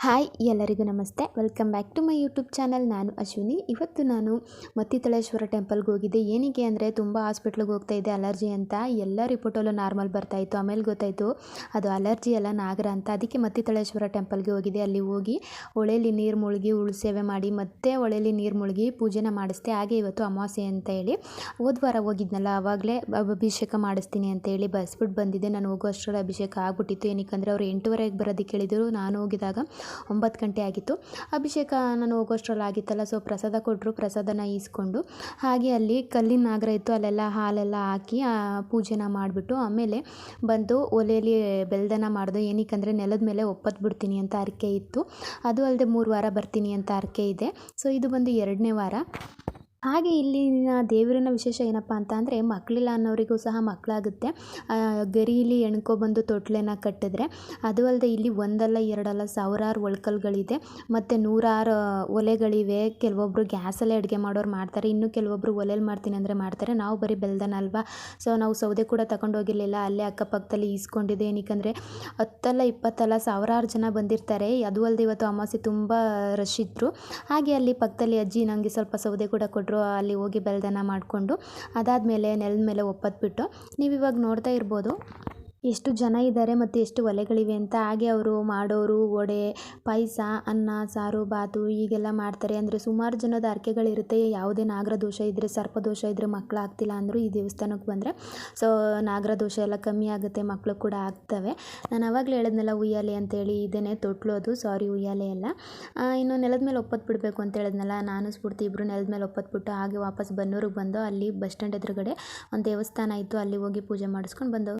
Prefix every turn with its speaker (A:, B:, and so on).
A: Hi ಎಲ್ಲರಿಗೂ ನಮಸ್ತೆ. Welcome back to my YouTube channel. ನಾನು ಅಶ್ವಿನಿ. ಇವತ್ತು ನಾನು ಮತ್ತಿತಳೇಶ್ವರ ಟೆಂಪಲ್ಗೆ ಹೋಗಿದ್ದೆ. ಏನಕ್ಕೆ ಅಂದರೆ ತುಂಬ ಹಾಸ್ಪಿಟ್ಲಿಗೆ ಹೋಗ್ತಾ ಇದ್ದೆ ಅಲರ್ಜಿ ಅಂತ. ಎಲ್ಲ ರಿಪೋರ್ಟಲ್ಲೂ ನಾರ್ಮಲ್ ಬರ್ತಾಯಿತ್ತು. ಆಮೇಲೆ ಗೊತ್ತಾಯಿತು ಅದು ಅಲರ್ಜಿ ಅಲ್ಲ ನಾಗರ ಅಂತ. ಅದಕ್ಕೆ ಮತ್ತಿತಳೇಶ್ವರ ಟೆಂಪಲ್ಗೆ ಹೋಗಿದ್ದೆ. ಅಲ್ಲಿ ಹೋಗಿ ಹೊಳೆಯಲ್ಲಿ ನೀರು ಮುಳುಗಿ ಉಳುಸೇವೆ ಮಾಡಿ ಮತ್ತೆ ಹೊಳೆಯಲ್ಲಿ ನೀರು ಮುಳುಗಿ ಪೂಜೆನ ಮಾಡಿಸ್ದೆ. ಹಾಗೆ ಇವತ್ತು ಅಮಾವಾಸ್ಯೆ ಅಂತ ಹೇಳಿ ಹೋದ ವಾರ ಹೋಗಿದ್ನಲ್ಲ ಆವಾಗಲೇ ಅಭಿಷೇಕ ಮಾಡಿಸ್ತೀನಿ ಅಂತ ಹೇಳಿ ಬಸ್ಬಿಟ್ಟು ಬಂದಿದ್ದೆ. ನಾನು ಹೋಗೋ ಅಷ್ಟರಲ್ಲಿ ಅಭಿಷೇಕ ಆಗ್ಬಿಟ್ಟಿತ್ತು. ಏನಕ್ಕೆ ಅವರು 8:30ಗೆ ಬರೋದಕ್ಕೆ ಹೇಳಿದರು. ನಾನು ಹೋಗಿದಾಗ 9 ಗಂಟೆ ಆಗಿತ್ತು. ಅಭಿಷೇಕ ನಾನು ಹೋಗೋಷ್ಟರಲ್ಲಿ ಆಗಿತ್ತಲ್ಲ. ಸೊ ಪ್ರಸಾದ ಕೊಟ್ಟರು. ಪ್ರಸಾದನ ಈಸ್ಕೊಂಡು ಹಾಗೆ ಅಲ್ಲಿ ಕಲ್ಲಿನ ನಾಗರ ಇತ್ತು, ಅಲ್ಲೆಲ್ಲ ಹಾಲೆಲ್ಲ ಹಾಕಿ ಪೂಜೆನ ಮಾಡಿಬಿಟ್ಟು ಆಮೇಲೆ ಬಂದು ಒಲೆಯಲ್ಲಿ ಬೆಲ್ದನ ಮಾಡಿದೆ. ಏನಕ್ಕೆ ನೆಲದ ಮೇಲೆ ಒಪ್ಪತ್ತು ಬಿಡ್ತೀನಿ ಅಂತ ಹರಕೆ ಇತ್ತು. ಅದು ಅಲ್ಲದೆ 3 ವಾರ ಬರ್ತೀನಿ ಅಂತ ಹರಕೆ ಇದೆ. ಸೊ ಇದು ಬಂದು 2ನೇ ವಾರ. ಹಾಗೆ ಇಲ್ಲಿನ ದೇವರಿನ ವಿಶೇಷ ಏನಪ್ಪ ಅಂತ ಅಂದರೆ ಮಕ್ಕಳಿಲ್ಲ ಅನ್ನೋರಿಗೂ ಸಹ ಮಕ್ಕಳಾಗುತ್ತೆ. ಗರೀಲಿ ಎಣ್ಕೊಬಂದು ತೊಟ್ಲನ್ನು ಕಟ್ಟಿದ್ರೆ ಅದು ಅಲ್ಲದೆ ಇಲ್ಲಿ ಒಂದಲ್ಲ ಎರಡಲ್ಲ ಸಾವಿರಾರು ಒಳ್ಕಲ್ಗಳಿದೆ ಮತ್ತು 100 ಒಲೆಗಳಿವೆ. ಕೆಲವೊಬ್ಬರು ಗ್ಯಾಸಲ್ಲೇ ಅಡುಗೆ ಮಾಡೋರು ಮಾಡ್ತಾರೆ, ಇನ್ನು ಕೆಲವೊಬ್ಬರು ಒಲೆಯಲ್ಲಿ ಮಾಡ್ತೀನಿ ಅಂದರೆ ಮಾಡ್ತಾರೆ. ನಾವು ಬರೀ ಬೆಲ್ದನ ಅಲ್ವಾ, ಸೊ ನಾವು ಸೌದೆ ಕೂಡ ತಗೊಂಡೋಗಿರಲಿಲ್ಲ. ಅಲ್ಲೇ ಅಕ್ಕಪಕ್ಕದಲ್ಲಿ ಈಸ್ಕೊಂಡಿದ್ದೆ. ಏನಕ್ಕೆ 10 ಅಲ್ಲ 20 ಅಲ್ಲ ಸಾವಿರಾರು ಜನ ಬಂದಿರ್ತಾರೆ. ಅದು ಅಲ್ಲದೆ ಇವತ್ತು ಅಮಾವಾಸ್ಯೆ ತುಂಬ ರಶ್ ಇದ್ದರು. ಹಾಗೆ ಅಲ್ಲಿ ಪಕ್ಕದಲ್ಲಿ ಅಜ್ಜಿ ನನಗೆ ಸ್ವಲ್ಪ ಸೌದೆ ಕೂಡ ಕೊಟ್ಟರು. ಅಲ್ಲಿ ಹೋಗಿ ಬೆಲ್ದನ ಮಾಡಿಕೊಂಡು ಅದಾದಮೇಲೆ ನೆಲದ ಮೇಲೆ ಒಪ್ಪತ್ಬಿಟ್ಟು ನೀವು ಇವಾಗ ನೋಡ್ತಾ ಇರ್ಬೋದು ಎಷ್ಟು ಜನ ಇದ್ದಾರೆ ಮತ್ತು ಎಷ್ಟು ಒಲೆಗಳಿವೆ ಅಂತ. ಹಾಗೆ ಅವರು ಮಾಡೋರು ವಡೆ, ಪಾಯಸ, ಅನ್ನ, ಸಾರು, ಬಾತು ಹೀಗೆಲ್ಲ ಮಾಡ್ತಾರೆ. ಅಂದರೆ ಸುಮಾರು ಜನದ ಹರಕೆಗಳಿರುತ್ತೆ. ಯಾವುದೇ ನಾಗರ ದೋಷ ಇದ್ದರೆ, ಸರ್ಪದೋಷ ಇದ್ದರೆ ಮಕ್ಕಳಾಗ್ತಿಲ್ಲ ಅಂದರೂ ಈ ದೇವಸ್ಥಾನಕ್ಕೆ ಬಂದರೆ ಸೊ ನಾಗರ ದೋಷ ಎಲ್ಲ ಕಮ್ಮಿ ಆಗುತ್ತೆ, ಮಕ್ಕಳು ಕೂಡ ಆಗ್ತವೆ. ನಾನು ಆವಾಗಲೇ ಹೇಳಿದ್ನಲ್ಲ ಉಯ್ಯಾಲೆ ಅಂತೇಳಿ, ಇದೇನೆ ತೊಟ್ಲು, ಅದು ಸಾರಿ ಉಯ್ಯಾಲೆ ಅಲ್ಲ. ಇನ್ನು ನೆಲದ ಮೇಲೆ ಒಪ್ಪತ್ತು ಬಿಡಬೇಕು ಅಂತ ಹೇಳಿದ್ನಲ್ಲ, ನಾನು ಸ್ಫೂರ್ತಿ ಇಬ್ಬರು ನೆಲದ ಮೇಲೆ ಒಪ್ಪತ್ಬಿಟ್ಟು ಹಾಗೆ ವಾಪಸ್ ಬನ್ನೂರಿಗೆ ಬಂದು ಅಲ್ಲಿ ಬಸ್ ಸ್ಟ್ಯಾಂಡ್ ಎದುರುಗಡೆ ಒಂದು ದೇವಸ್ಥಾನ ಇತ್ತು, ಅಲ್ಲಿ ಹೋಗಿ ಪೂಜೆ ಮಾಡಿಸ್ಕೊಂಡು ಬಂದವು.